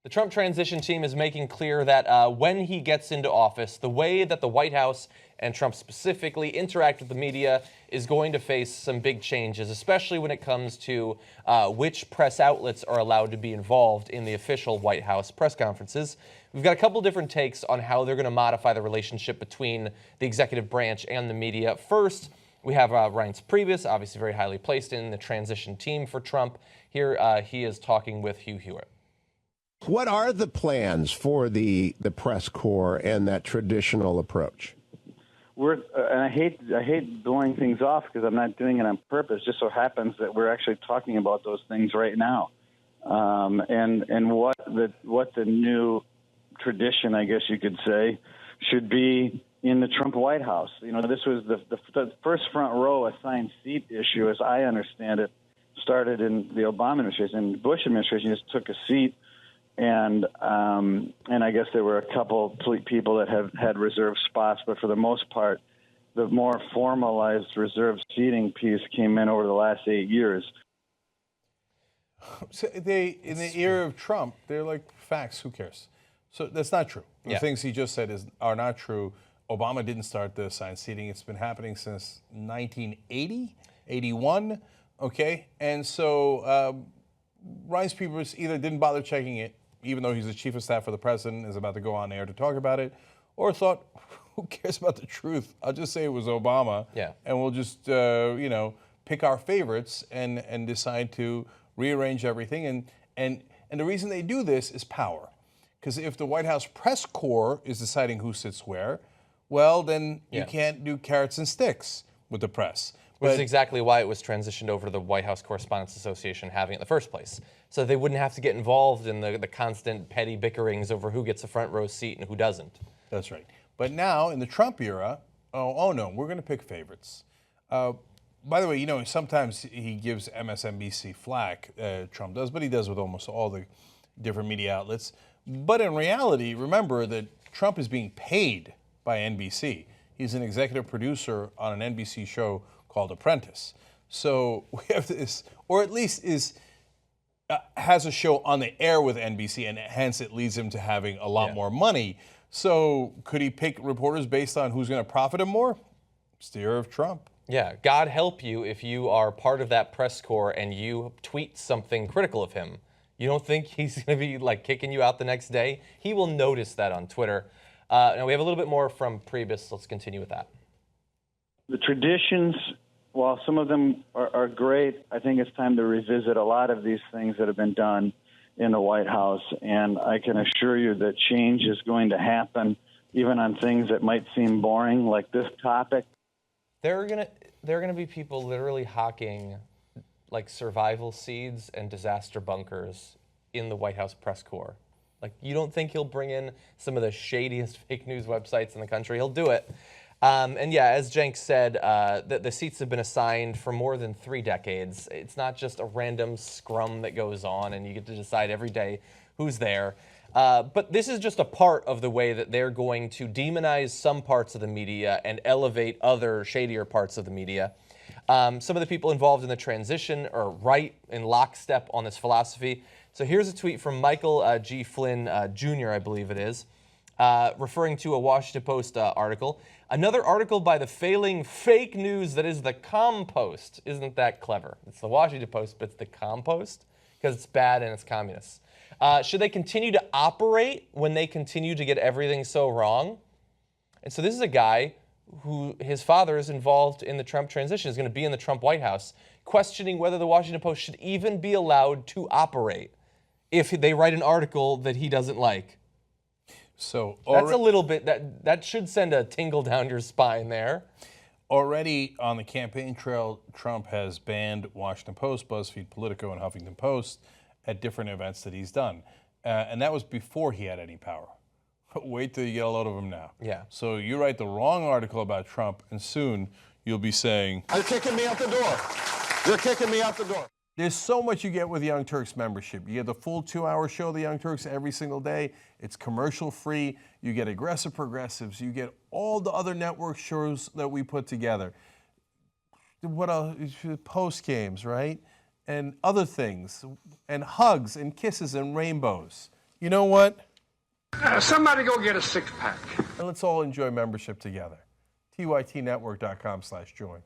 The Trump transition team is making clear that when he gets into office, the way that the White House and Trump specifically interact with the media is going to face some big changes, especially when it comes to which press outlets are allowed to be involved in the official White House press conferences. We've got a couple different takes on how they're going to modify the relationship between the executive branch and the media. First, we have Reince Priebus, obviously very highly placed in the transition team for Trump. Here he is talking with Hugh Hewitt. What are the plans for the press corps and that traditional approach? And I hate blowing things off because I'm not doing it on purpose. Just so happens that we're actually talking about those things right now, and what the new tradition, I guess you could say, should be in the Trump White House. You know, this was the first front row assigned seat issue, as I understand it, started in the Obama administration. And the Bush administration just took a seat. And I guess there were a couple people that have had reserved spots, but for the most part, the more formalized reserved seating piece came in over the last 8 years. So in the era of Trump, they're like, facts, who cares? So that's not true. The things he just said are not true. Obama didn't start the assigned seating. It's been happening since 1980, 81, okay? And so Reince Priebus either didn't bother checking it, even though he's the chief of staff for the president, is about to go on air to talk about it, or thought, who cares about the truth? I'll just say it was Obama, and we'll just, pick our favorites and decide to rearrange everything. And the reason they do this is power. Because if the White House press corps is deciding who sits where, well, then you can't do carrots and sticks with the press. Which is exactly why it was transitioned over to the White House Correspondents Association having it in the first place. So they wouldn't have to get involved in the constant petty bickerings over who gets a front row seat and who doesn't. That's right. But now, in the Trump era, oh no, we're going to pick favorites. By the way, sometimes he gives MSNBC flack, Trump does, but he does with almost all the different media outlets. But in reality, remember that Trump is being paid by NBC. He's an executive producer on an NBC show called Apprentice. So we have this, or at least has a show on the air with NBC, and hence it leads him to having a lot more money. So could he pick reporters based on who's going to profit him more? It's the era of Trump. Yeah, God help you if you are part of that press corps and you tweet something critical of him. You don't think he's going to be like kicking you out the next day? He will notice that on Twitter. Now we have a little bit more from Priebus. Let's continue with that. The traditions, while some of them are great, I think it's time to revisit a lot of these things that have been done in the White House. And I can assure you that change is going to happen, even on things that might seem boring, like this topic. There are gonna be people literally hawking like survival seeds and disaster bunkers in the White House press corps. Like, you don't think he'll bring in some of the shadiest fake news websites in the country? He'll do it. And yeah, as Cenk said, the seats have been assigned for more than 3 decades. It's not just a random scrum that goes on and you get to decide every day who's there. But this is just a part of the way that they're going to demonize some parts of the media and elevate other shadier parts of the media. Some of the people involved in the transition are right in lockstep on this philosophy. So here's a tweet from Michael G. Flynn Jr., I believe it is, referring to a Washington Post article. Another article by the failing fake news that is the Compost. Isn't that clever? It's the Washington Post, but it's the Compost because it's bad and it's communist. Should they continue to operate when they continue to get everything so wrong? And so this is a guy who his father is involved in the Trump transition, is going to be in the Trump White House, questioning whether the Washington Post should even be allowed to operate if they write an article that he doesn't like. So that's a little bit, that should send a tingle down your spine there. Already on the campaign trail, Trump has banned Washington Post, BuzzFeed, Politico, and Huffington Post at different events that he's done. And that was before he had any power. Wait till you get a load of them now. Yeah. So you write the wrong article about Trump, and soon you'll be saying, "They're kicking me out the door. They're kicking me out the door." There's so much you get with Young Turks membership. You get the full 2-hour show of the Young Turks every single day. It's commercial free. You get Aggressive Progressives. You get all the other network shows that we put together. What else? Post games, right? And other things, and hugs and kisses and rainbows. You know what? Somebody go get a six-pack. And let's all enjoy membership together. tytnetwork.com/join.